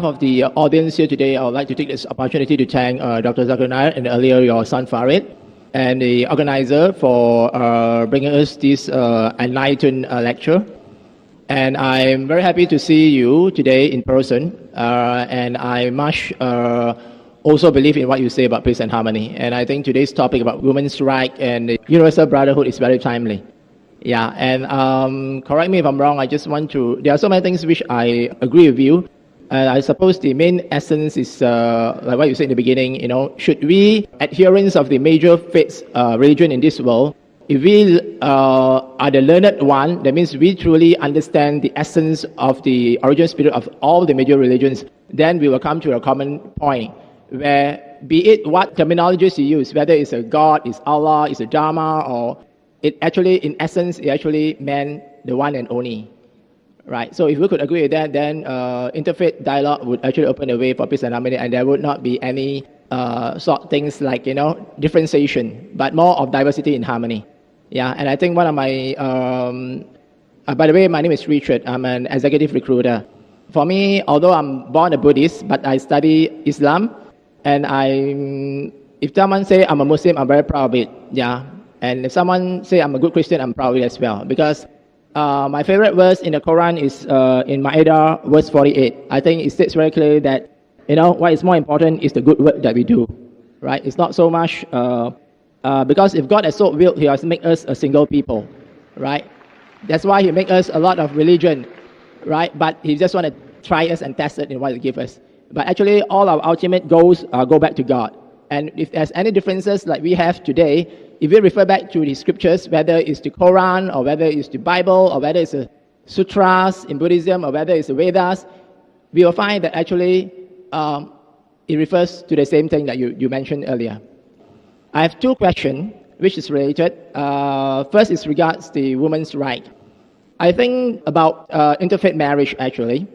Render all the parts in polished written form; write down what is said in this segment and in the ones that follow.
behalf of the audience here today, I would like to take this opportunity to thank Dr. Zakir Naik and earlier your son Farid and the organizer for bringing us this enlightened lecture. And I'm very happy to see you today in person. And I much also believe in what you say about peace and harmony. And I think today's topic about women's rights and universal brotherhood is very timely. Yeah, and correct me if I'm wrong, I just want to, there are so many things which I agree with you. I suppose the main essence is, like what you said in the beginning, should we, adherents of the major faiths, religion in this world, if we are the learned one, that means we truly understand the essence of the original spirit of all the major religions, then we will come to a common point where, be it what terminologies you use, whether it's a God, it's Allah, it's a Dharma, or it actually, in essence, it actually meant the one and only. Right, so if we could agree with that, then interfaith dialogue would actually open the way for peace and harmony, and there would not be any sort of things like, differentiation, but more of diversity in harmony. Yeah, and I think one of my, by the way, my name is Richard. I'm an executive recruiter. For me, although I'm born a Buddhist, but I study Islam, and if someone say I'm a Muslim, I'm very proud of it. Yeah, and if someone say I'm a good Christian, I'm proud of it as well, because my favorite verse in the Quran is in Ma'idah, verse 48. I think it states very clearly that, what is more important is the good work that we do, right? It's not so much, because if God has so willed, He has made us a single people, right? That's why He made us a lot of religion, right? But He just want to try us and test it in what He gives us. But actually, all our ultimate goals go back to God. And if there's any differences like we have today, if we refer back to the scriptures, whether it's the Quran, or whether it's the Bible, or whether it's the sutras in Buddhism, or whether it's the Vedas, we will find that actually it refers to the same thing that you mentioned earlier. I have two questions which is related. First is regards the women's right. I think about interfaith marriage actually.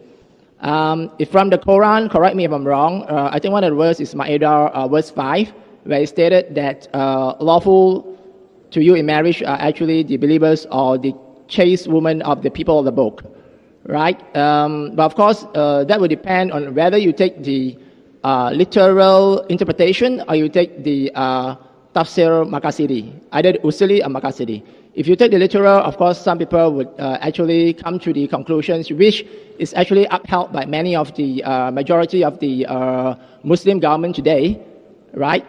If from the Quran, correct me if I'm wrong, I think one of the verses is Ma'idah verse 5, where it stated that lawful to you in marriage are actually the believers or the chaste women of the people of the book, right? But of course, that would depend on whether you take the literal interpretation or you take the tafsir Maqasidi, either the Usuli or Maqasidi. If you take the literal, of course, some people would actually come to the conclusions which is actually upheld by many of the majority of the Muslim government today, right?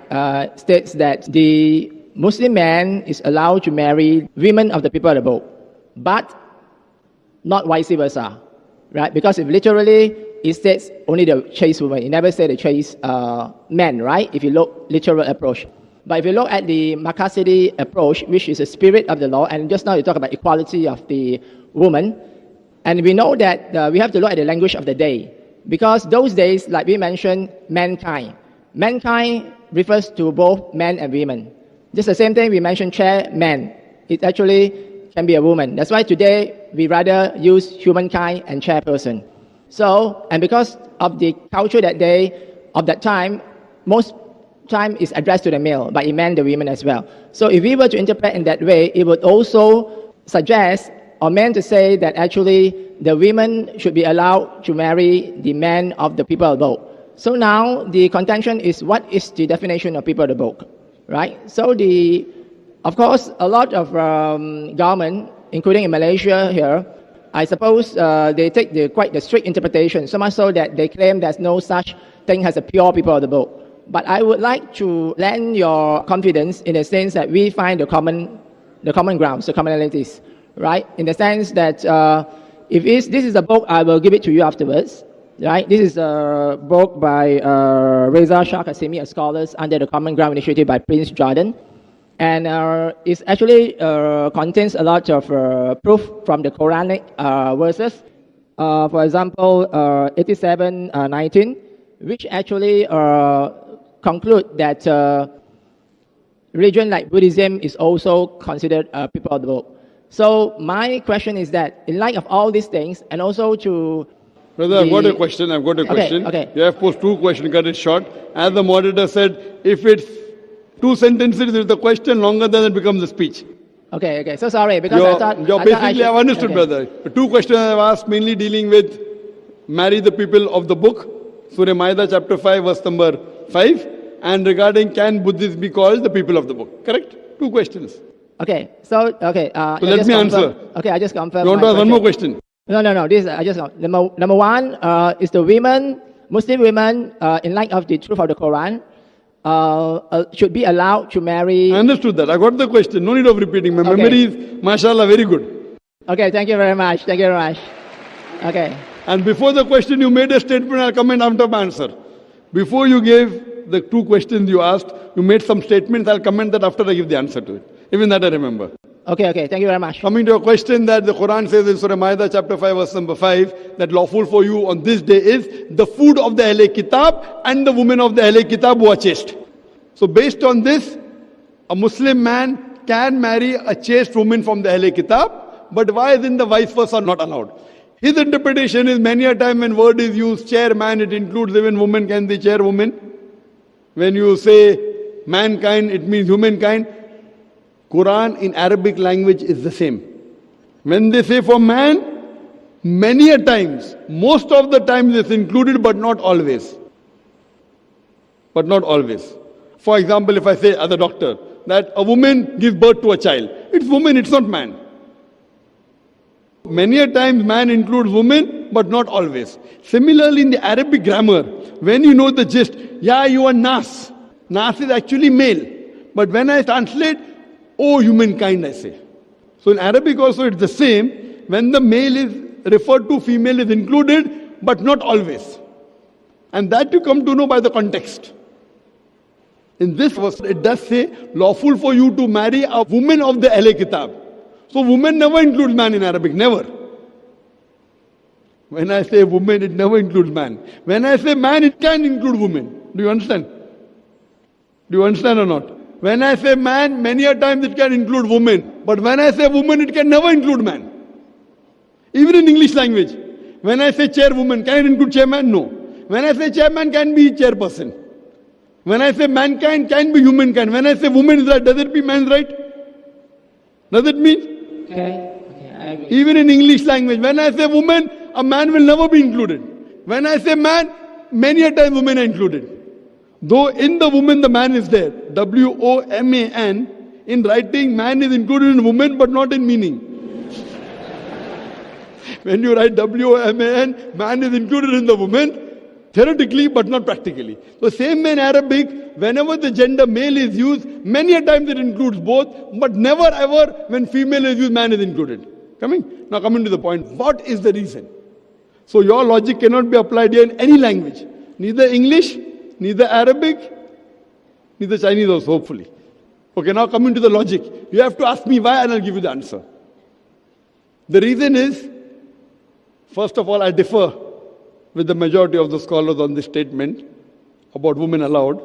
States that the Muslim man is allowed to marry women of the people of the book, but not vice versa, right? Because if literally it states only the chaste woman, it never said the chaste men, right? If you look literal approach. But if you look at the Maqasidi approach, which is the spirit of the law, and just now you talk about equality of the woman, and we know that we have to look at the language of the day, because those days, like we mentioned, mankind refers to both men and women. Just the same thing we mentioned chairman, it actually can be a woman. That's why today we rather use humankind and chairperson. So, and because of the culture that day, of that time, most time is addressed to the male, but it meant the women as well. So if we were to interpret in that way, it would also suggest or meant to say that actually the women should be allowed to marry the men of the people of the book. So now the contention is, what is the definition of people of the book, right? So of course, a lot of government, including in Malaysia here, I suppose they take quite the strict interpretation, so much so that they claim there's no such thing as a pure people of the book. But I would like to lend your confidence in the sense that we find the common grounds, the commonalities, right? In the sense that if this is a book, I will give it to you afterwards, right? This is a book by Reza Shah Qasimi, a scholar under the Common Ground Initiative by Prince Jordan. And it actually contains a lot of proof from the Quranic verses. For example, 87:19, which actually conclude that religion like Buddhism is also considered people of the book. So my question is that, in light of all these things, and also to... Brother, I've got a question. Okay. You have posed two questions, cut it short. As the moderator said, if it's two sentences, if the question longer, then it becomes a speech. Okay. So sorry, because I've understood, okay. Brother. The two questions I've asked mainly dealing with marry the people of the book Surah Maida chapter 5 verse number 5, and regarding can Buddhists be called the people of the book. Correct? 2 questions. Okay. So okay. So let me answer. Okay, I just confirm. You want to ask one more question? No. This I just number one is the women, Muslim women, in light of the truth of the Quran, should be allowed to marry. I understood that. I got the question. No need of repeating. My Okay. memory is, mashallah, very good. Okay, thank you very much. Thank you very much. Okay. And before the question, you made a statement. I'll comment after my answer. Before you gave the 2 questions you asked, you made some statements. I'll comment that after I give the answer to it. Even that I remember. Okay. Thank you very much. Coming to a question that the Quran says in Surah Maida chapter 5 verse number 5, that lawful for you on this day is the food of the Ahle Kitab and the women of the Ahle Kitab who are chaste. So based on this, a Muslim man can marry a chaste woman from the Ahle Kitab, but why isn't the vice versa not allowed? His interpretation is many a time when word is used, chairman, it includes even woman can be chairwoman. When you say mankind, it means humankind. Quran in Arabic language is the same. When they say for man, many a times, most of the times it's included, but not always. But not always. For example, if I say as a doctor that a woman gives birth to a child, it's woman, it's not man. Many a times man includes woman, but not always. Similarly, in the Arabic grammar, when you know the gist, yeah, you are nas. Nas is actually male. But when I translate, oh, humankind, I say. So in Arabic also it's the same. When the male is referred to, female is included, but not always. And that you come to know by the context. In this verse, it does say, lawful for you to marry a woman of the Ahle Kitab. So woman never includes man in Arabic, never. When I say woman, it never includes man. When I say man, it can include woman. Do you understand? Do you understand or not? When I say man, many a times it can include woman. But when I say woman, it can never include man. Even in English language. When I say chairwoman, can it include chairman? No. When I say chairman, can be chairperson. When I say mankind, can be humankind. When I say woman's right, does it mean man's right? Does it mean? Okay, I agree. Even in English language, when I say woman, a man will never be included. When I say man, many a time women are included. Though in the woman the man is there. W-O-M-A-N. In writing, man is included in woman, but not in meaning. When you write W-O-M-A-N, man is included in the woman, theoretically, but not practically. So same in Arabic, whenever the gender male is used, many a times it includes both, but never ever when female is used, man is included. Now coming to the point, what is the reason? So your logic cannot be applied here in any language. Neither English, neither Arabic, neither Chinese also, hopefully. Okay, now coming to the logic. You have to ask me why and I'll give you the answer. The reason is, first of all, I differ with the majority of the scholars on this statement about women allowed.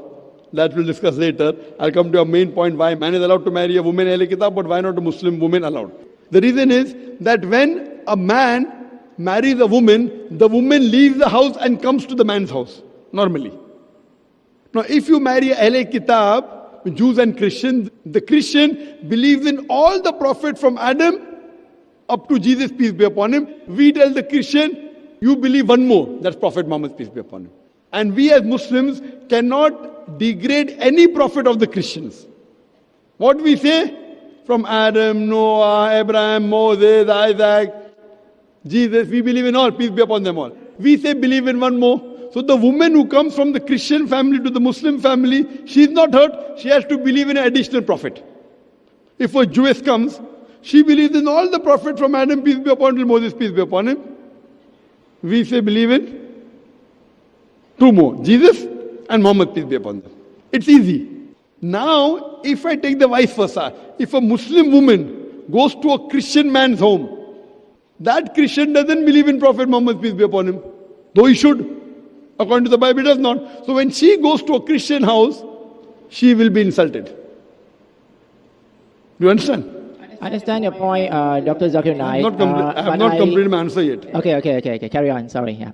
That we'll discuss later. I'll come to a main point why man is allowed to marry a woman Ahle Kitab, but why not a Muslim woman allowed. The reason is that when a man marries a woman, the woman leaves the house and comes to the man's house, normally. Now, if you marry a Ahle Kitab, Jews and Christians, the Christian believes in all the prophets from Adam up to Jesus, peace be upon him. We tell the Christian, you believe one more, that's Prophet Muhammad, peace be upon him. And we as Muslims cannot degrade any prophet of the Christians. What we say? From Adam, Noah, Abraham, Moses, Isaac, Jesus, we believe in all, peace be upon them all. We say believe in one more. So the woman who comes from the Christian family to the Muslim family, she is not hurt, she has to believe in an additional prophet. If a Jewess comes, she believes in all the prophets from Adam, peace be upon him, Moses, peace be upon him. We say believe in 2 more, Jesus and Muhammad, peace be upon them. It's easy. Now, if I take the vice versa, if a Muslim woman goes to a Christian man's home, that Christian doesn't believe in Prophet Muhammad, peace be upon him, though he should. According to the Bible, it does not. So when she goes to a Christian house, she will be insulted. Do you understand? I understand your point, Dr. Zakir Naik. I have not completed my answer yet. Okay. Carry on. Sorry. Yeah.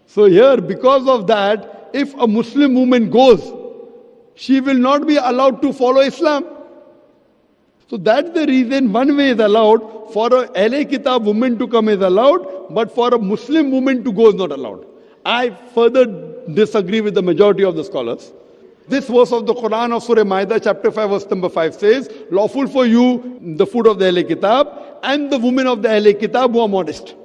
So here, because of that, if a Muslim woman goes, she will not be allowed to follow Islam. So that's the reason one way is allowed, for a LA Kitab woman to come is allowed, but for a Muslim woman to go is not allowed. I further disagree with the majority of the scholars. This verse of the Quran of Surah Ma'idah chapter 5 verse number 5 says, lawful for you the food of the LA Kitab and the women of the LA Kitab who are modest.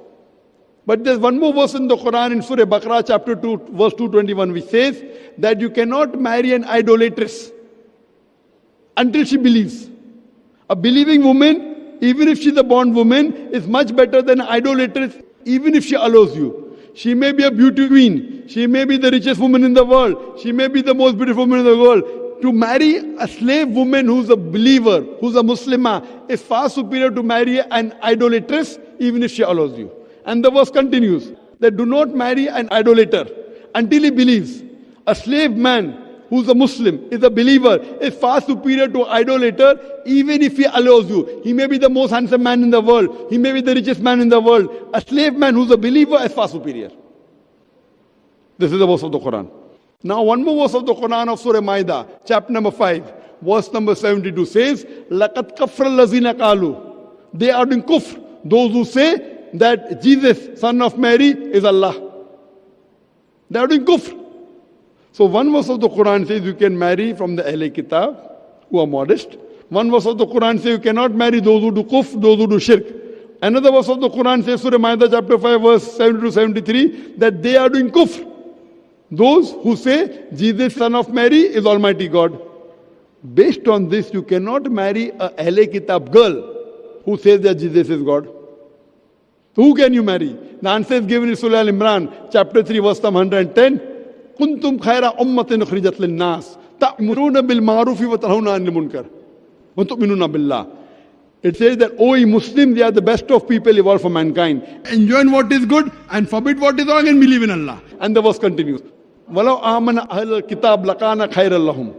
But there's one more verse in the Quran in Surah Baqarah chapter 2 verse 221 which says that you cannot marry an idolatress until she believes. A believing woman, even if she's a born woman, is much better than an idolatress, even if she allows you. She may be a beauty queen. She may be the richest woman in the world. She may be the most beautiful woman in the world. To marry a slave woman who's a believer, who's a Muslimah, is far superior to marry an idolatress, even if she allows you. And the verse continues that do not marry an idolater until he believes. A slave man who's a Muslim, is a believer, is far superior to an idolater, even if he allows you. He may be the most handsome man in the world. He may be the richest man in the world. A slave man who's a believer is far superior. This is the verse of the Quran. Now one more verse of the Quran of Surah Ma'idah, chapter number 5, verse number 72 says, لَقَدْ كَفْرَ الَّذِينَ قَالُوا. They are doing kufr. Those who say that Jesus, son of Mary, is Allah. They are doing kufr. So one verse of the Quran says you can marry from the LA Kitab, who are modest. One verse of the Quran says you cannot marry those who do kufr, those who do shirk. Another verse of the Quran says, Surah Ma'idah chapter 5 verse 72-73, that they are doing kufr. Those who say Jesus, son of Mary, is Almighty God. Based on this, you cannot marry a LA Kitab girl who says that Jesus is God. So who can you marry? The answer is given in Surah Al-Imran, chapter 3 verse 110. كنتم خير أمة أخرجت للناس تأمرون بالمعروف وتنهون عن المنكر وتؤمنون بالله. It says that, O ye Muslims, they are the best of people evolved for mankind. Enjoy what is good and forbid what is wrong and believe in Allah. And the verse continues. وَلَوْ آمَنَ أَهْلَ الْكِتَابِ لَكَانَ خَيْرًا لَهُمْ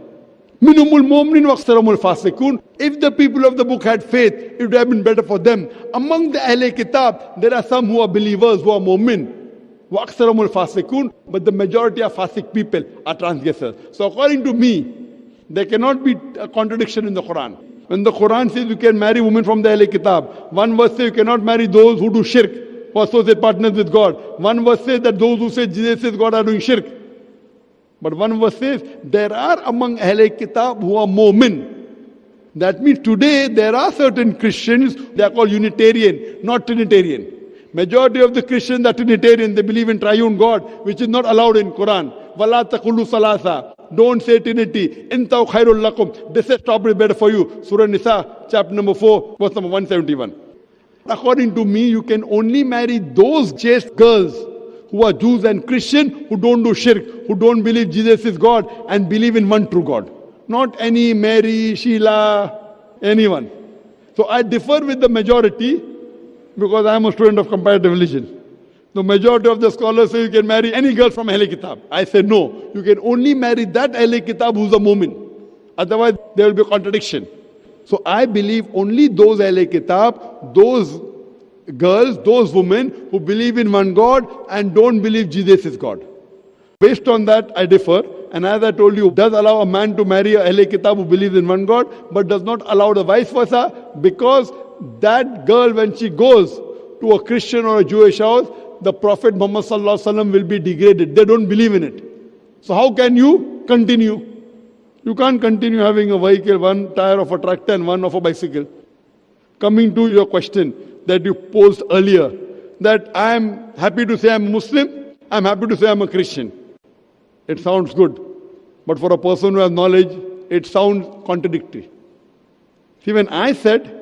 مِنْهُمُ الْمُؤْمِنُونَ وَأَكْثَرُهُمُ الْفَاسِقُونَ. If the people of the book had faith, it would have been better for them. Among the Ahl Kitab, there are some who are believers, who are mu'min. وَأَكْثَرُهُمُ الْفَاسِقُونَ. But the majority of fasik people are transgressors. So according to me, there cannot be a contradiction in the Quran. When the Quran says you can marry women from the Ahl Kitab, one verse says you cannot marry those who do shirk, who associate partners with God. One verse says that those who say Jesus is God are doing shirk. But one verse says there are among Ahl Kitab who are mu'min. That means today there are certain Christians, they are called Unitarian, not Trinitarian. Majority of the Christians are Trinitarian, they believe in triune God, which is not allowed in Quran. وَلَا تَقُلُوا ثَلَاثًا. Don't say Trinity. إِنْتَوْ خَيْرٌ لَكُمْ. They say strawberry is better for you. Surah Nisa, chapter number 4, verse number 171. According to me, you can only marry those chaste girls who are Jews and Christian, who don't do shirk, who don't believe Jesus is God and believe in one true God. Not any Mary, Sheila, anyone. So I differ with the majority, because I am a student of comparative religion. The majority of the scholars say you can marry any girl from Ahl Kitab. I say no, you can only marry that Ahl Kitab who's a mu'min. Otherwise there will be a contradiction. So I believe only those Ahl Kitab, those girls, those women who believe in one God and don't believe Jesus is God. Based on that I differ. And as I told you, does allow a man to marry a Ahl Kitab who believes in one God, but does not allow the vice versa, because that girl, when she goes to a Christian or a Jewish house, the Prophet Muhammad sallallahu alaihi wasallam will be degraded. They don't believe in it. So how can you continue? You can't continue having a vehicle, one tire of a tractor and one of a bicycle. Coming to your question that you posed earlier, that I am happy to say I'm a Muslim, I'm happy to say I'm a Christian. It sounds good. But for a person who has knowledge, it sounds contradictory. See, when I said,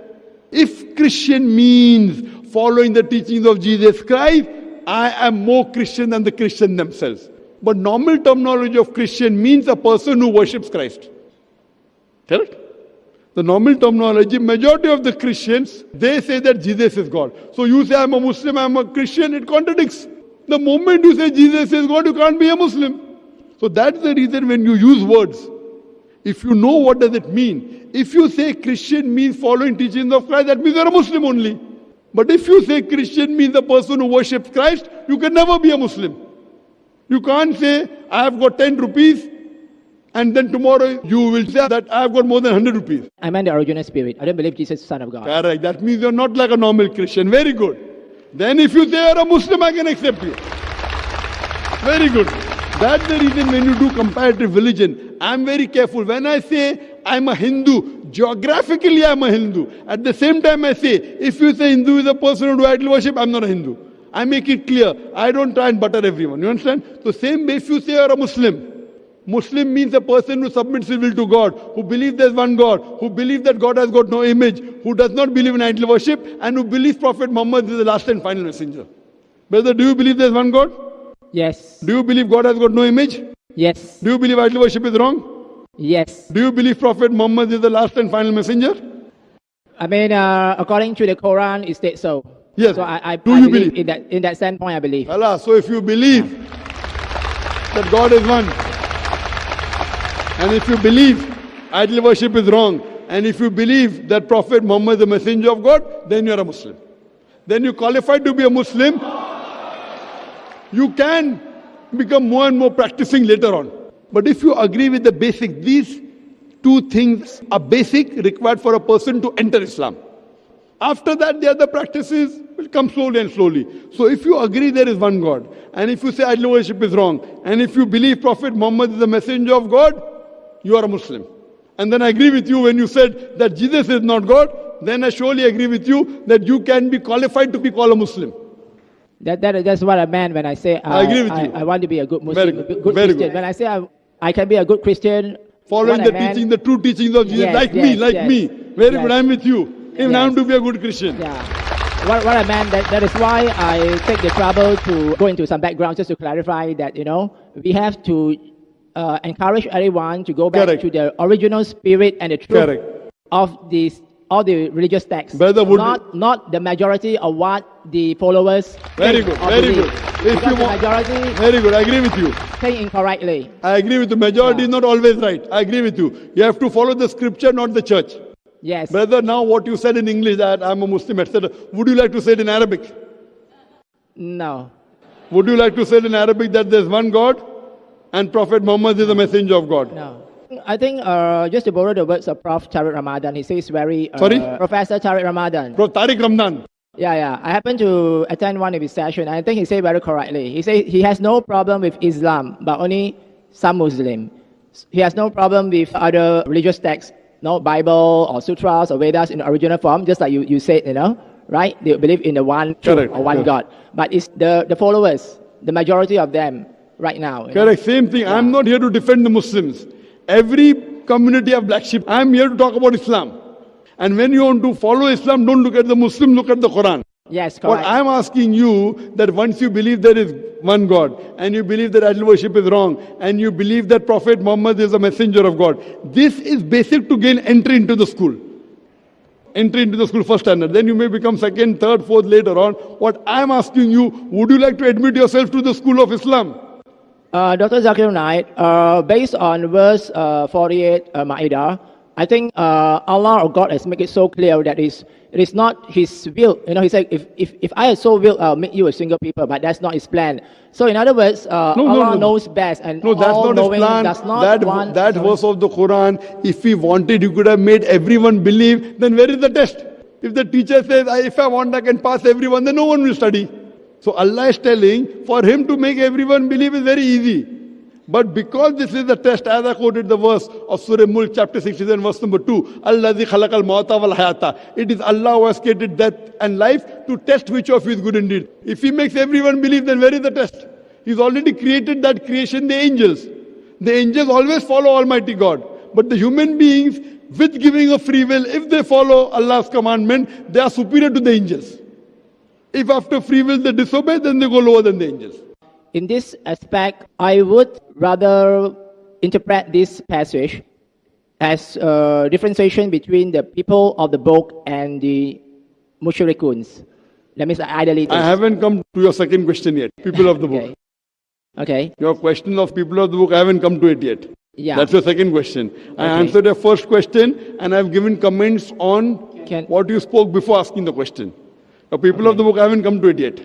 if Christian means following the teachings of Jesus Christ, I am more Christian than the Christians themselves. But normal terminology of Christian means a person who worships Christ. Correct? The normal terminology, majority of the Christians, they say that Jesus is God. So you say I'm a Muslim, I'm a Christian, it contradicts. The moment you say Jesus is God, you can't be a Muslim. So that's the reason when you use words, if you know what does it mean. If you say Christian means following teachings of Christ, that means you're a Muslim only. But if you say Christian means the person who worships Christ, you can never be a Muslim. You can't say, I have got 10 rupees, And then tomorrow you will say that I've got more than 100 rupees. I meant the original spirit. I don't believe Jesus is the Son of God. Correct. That means you're not like a normal Christian. Very good. Then if you say you're a Muslim, I can accept you. Very good. That's the reason when you do comparative religion, I'm very careful. When I say I'm a Hindu, geographically I'm a Hindu. At the same time I say, if you say Hindu is a person who do idol worship, I'm not a Hindu. I make it clear. I don't try and butter everyone. You understand? So same way if you say you're a Muslim. Muslim means a person who submits his will to God, who believes there's one God, who believes that God has got no image, who does not believe in idol worship, and who believes Prophet Muhammad is the last and final messenger. Brother, do you believe there's one God? Yes. Do you believe God has got no image? Yes. Do you believe idol worship is wrong? Yes. Do you believe Prophet Muhammad is the last and final messenger? I mean, according to the Quran, it states so. Yes. So I Do you believe believe? in that standpoint, I believe. Allah, so if you believe that God is one, and if you believe idol worship is wrong, and if you believe that Prophet Muhammad is the messenger of God, then you are a Muslim. Then you qualify to be a Muslim. You can become more and more practicing later on. But if you agree with the basic, these two things are basic, required for a person to enter Islam. After that, the other practices will come slowly and slowly. So if you agree there is one God, and if you say idol worship is wrong, and if you believe Prophet Muhammad is the messenger of God, you are a Muslim. And then I agree with you when you said that Jesus is not God, then I surely agree with you that you can be qualified to be called a Muslim. That's what I meant when I say I agree with you. I want to be a good Muslim, Very good. good Very Christian. good. When I say I can be a good Christian, Following what the I meant- teaching, the true teachings of Jesus, Yes, like yes, me. yes. Very Yes. good, I'm with you. Even I Yes. want to be a good Christian. Yeah. What I meant, that is why I take the trouble to go into some background just to clarify that, we have to encourage everyone to go back Correct. to the original spirit and the truth Correct. of all the religious texts. Brother, would- not the majority of what the followers Very think good, or very believe. good. If Because you the want- majority Very good, I agree with you. think incorrectly. I agree with you. Majority Yeah. is not always right. I agree with you. You have to follow the scripture, not the church. Yes. Brother, now what you said in English that I'm a Muslim, etc. Would you like to say it in Arabic? No. Would you like to say it in Arabic that there's one God and Prophet Muhammad is the messenger of God? No. I think just to borrow the words of Prof. Tariq Ramadan, he says very... Sorry? Professor Tariq Ramadan. Bro, Tariq Ramadan. Yeah. I happened to attend one of his sessions, and I think he said very correctly. He said he has no problem with Islam, but only some Muslim. He has no problem with other religious texts, no Bible or sutras or Vedas in the original form, just like you said, right? They believe in the one truth Correct. or one Yeah. God. But it's the followers, the majority of them right now. Correct, same thing. I'm not here to defend the Muslims. Every community of black sheep, I'm here to talk about Islam. And when you want to follow Islam, don't look at the Muslim, look at the Quran. Yes, What correct. I'm asking you, that once you believe there is one God, and you believe that idol worship is wrong, and you believe that Prophet Muhammad is a messenger of God, this is basic to gain entry into the school. Entry into the school first standard. Then you may become second, third, fourth later on. What I'm asking you, would you like to admit yourself to the school of Islam? Dr. Zakir Naik, based on verse 48 Ma'idah, I think Allah or God has made it so clear that it is not His will. He said, if I had so will, I'll make you a single people, but that's not His plan. So in other words, Allah knows best, and No, that's not his all-knowing plan. does not want... That verse of the Quran, if he wanted, he could have made everyone believe. Then where is the test? If the teacher says, if I want, I can pass everyone, then no one will study. So Allah is telling, for him to make everyone believe is very easy. But because this is the test, as I quoted the verse of Surah Mulk, chapter 67, verse number 2, Allazi khalaqal mawta wal hayata. It is Allah who has created death and life to test which of you is good indeed. If He makes everyone believe, then where is the test? He's already created that creation, the angels. The angels always follow Almighty God. But the human beings, with giving of free will, if they follow Allah's commandment, they are superior to the angels. If after free will they disobey, then they go lower than the angels. In this aspect, I would rather interpret this passage as a differentiation between the people of the book and the mushrikuns. That means idolaters. I haven't come to your second question yet, people of the book. Okay. Your question of people of the book, I haven't come to it yet. Yeah. That's your second question. I answered your first question and I've given comments on what you spoke before asking the question. The people of the book, I haven't come to it yet.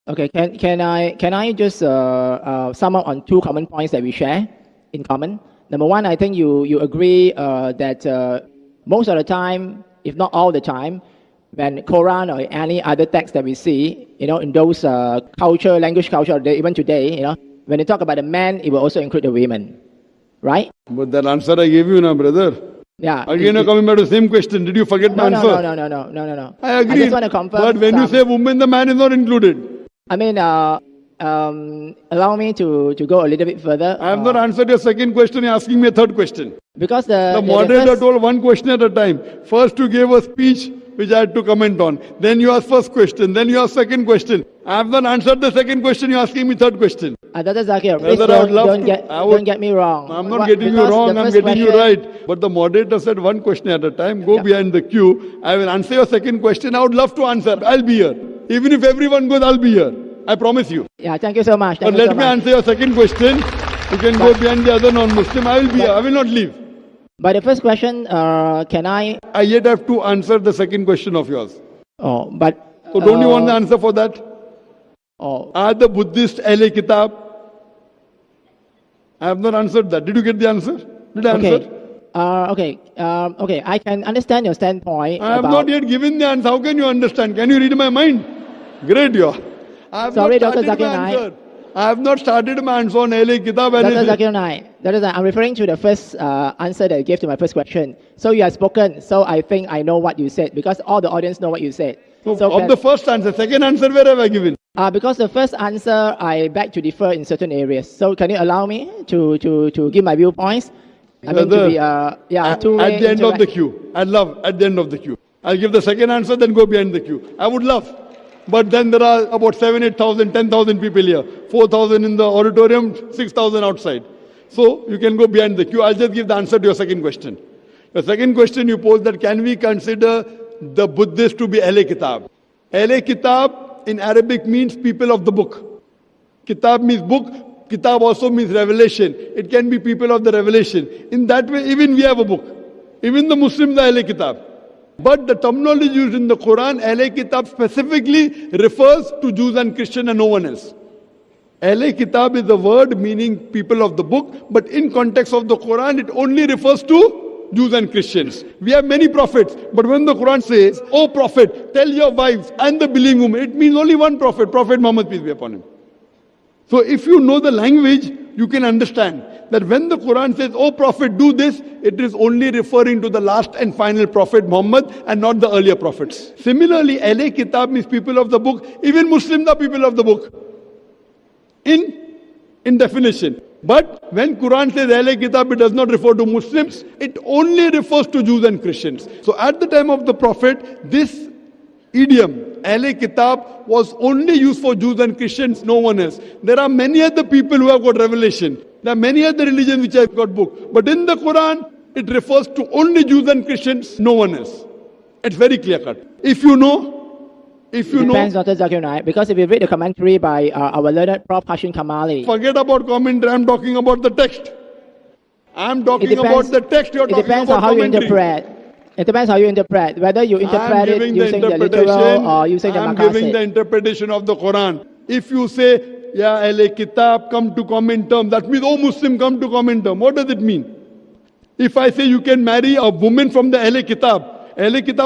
Okay. Can I just sum up on two common points that we share in common? Number one, I think you agree that most of the time, if not all the time, when Quran or any other text that we see, in those language culture, even today, when they talk about the man, it will also include the women, right? But that answer I gave you now, brother. Yeah. Again, you're coming back to the same question. Did you forget my answer? No. I agree. I just want to confirm. But when you say woman, the man is not included. I mean, allow me to go a little bit further. I have not answered your second question. You're asking me a third question. Because The moderator told one question at a time. First, you gave a speech which I had to comment on. Then you asked first question. Then you asked second question. I have not answered the second question. You're asking me third question. Dr. Zakir, please Brother, I would love don't, to- get, I would- don't get me wrong. I'm not getting you wrong. I'm getting you right. But the moderator said one question at a time. Go behind the queue. I will answer your second question. I would love to answer. I'll be here. Even if everyone goes, I'll be here. I promise you. Yeah, thank you so much. But let me answer your second question. You can go behind the other non-Muslim. I will be here. I will not leave. But the first question, can I? I yet have to answer the second question of yours. Oh, but. So don't you want the answer for that? Oh, Are the Buddhist Ahle Kitab? I have not answered that. Did you get the answer? Did I answer? Okay. I can understand your standpoint. I have not yet given the answer. How can you understand? Can you read my mind? Great, you are. I have Sorry, not Dr. started Zakir my Naik. answer. I have not started my answer on Ahle Kitab. Dr. anything. Zakir Naik, I'm referring to the first answer that you gave to my first question. So you have spoken, so I think I know what you said, because all the audience know what you said. So of the first answer, second answer, where have I given? Because the first answer, I beg to differ in certain areas. So can you allow me to give my viewpoints? I mean, to be, two-way at the end of the queue. I'd love at the end of the queue. I'll give the second answer, then go behind the queue. I would love. But then there are about 7,000, 8,000, 10,000 people here. 4,000 in the auditorium, 6,000 outside. So you can go behind the queue. I'll just give the answer to your second question. The second question you posed that can we consider the Buddhists to be Ahle Kitab? Ahle Kitab in Arabic means people of the book. Kitab means book. Kitab also means revelation. It can be people of the revelation. In that way, even we have a book. Even the Muslims are Ahle Kitab. But the terminology used in the Quran, Ahle Kitab specifically refers to Jews and Christians and no one else. Ahle Kitab is the word meaning people of the book, but in context of the Quran, it only refers to Jews and Christians. We have many prophets, but when the Quran says, "O prophet, tell your wives and the believing women," it means only one prophet, Prophet Muhammad, peace be upon him. So if you know the language, you can understand that when the Quran says, "Oh prophet, do this," it is only referring to the last and final prophet Muhammad and not the earlier prophets. Similarly, Ahle Kitab means people of the book. Even Muslims are people of the book. In definition. But when Quran says Ahle Kitab, it does not refer to Muslims. It only refers to Jews and Christians. So at the time of the Prophet, this idiom, Ahle Kitab, was only used for Jews and Christians, no one else. There are many other people who have got revelation. There are many other religions which have got book. But in the Quran, it refers to only Jews and Christians, no one else. It's very clear cut. If you know, Depends, Dr. Zakir Naik, because if you read the commentary by our learned Prof. Hashim Kamali. Forget about commentary, I'm talking about the text. I'm talking about the text, you're talking about commentary. It depends on how you interpret. It depends how you interpret, whether you interpret it using the literal or using the I'm maqasid. giving the interpretation of the Quran. If you say, "Ya Ahle Kitab, come to common term," that means, "Oh Muslim, come to common term." What does it mean? If I say you can marry a woman from the Ahle Kitab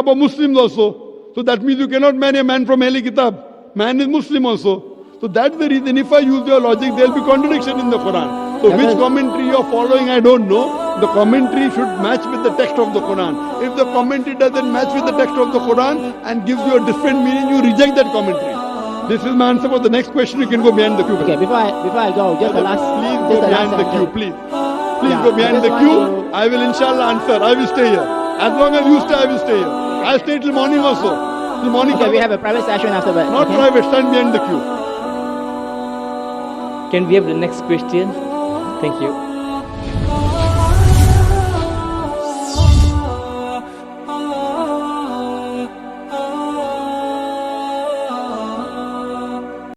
are Muslims also. So that means you cannot marry a man from Ahle Kitab. Man is Muslim also. So that's the reason, if I use your logic, there will be contradiction in the Quran. So which commentary you are following, I don't know. The commentary should match with the text of the Quran. If the commentary doesn't match with the text of the Quran and gives you a different meaning, you reject that commentary. This is my answer for the next question. You can go behind the queue. Okay, before I go, just the last. Please just go the behind last the queue, sentence. please. Please go behind the queue. I will inshallah answer. I will stay here. As long as you stay, I will stay here. I'll stay till morning also. Till morning. Okay, we have a private session afterwards. Not okay? private, stand behind the queue. Can we have the next question? Thank you.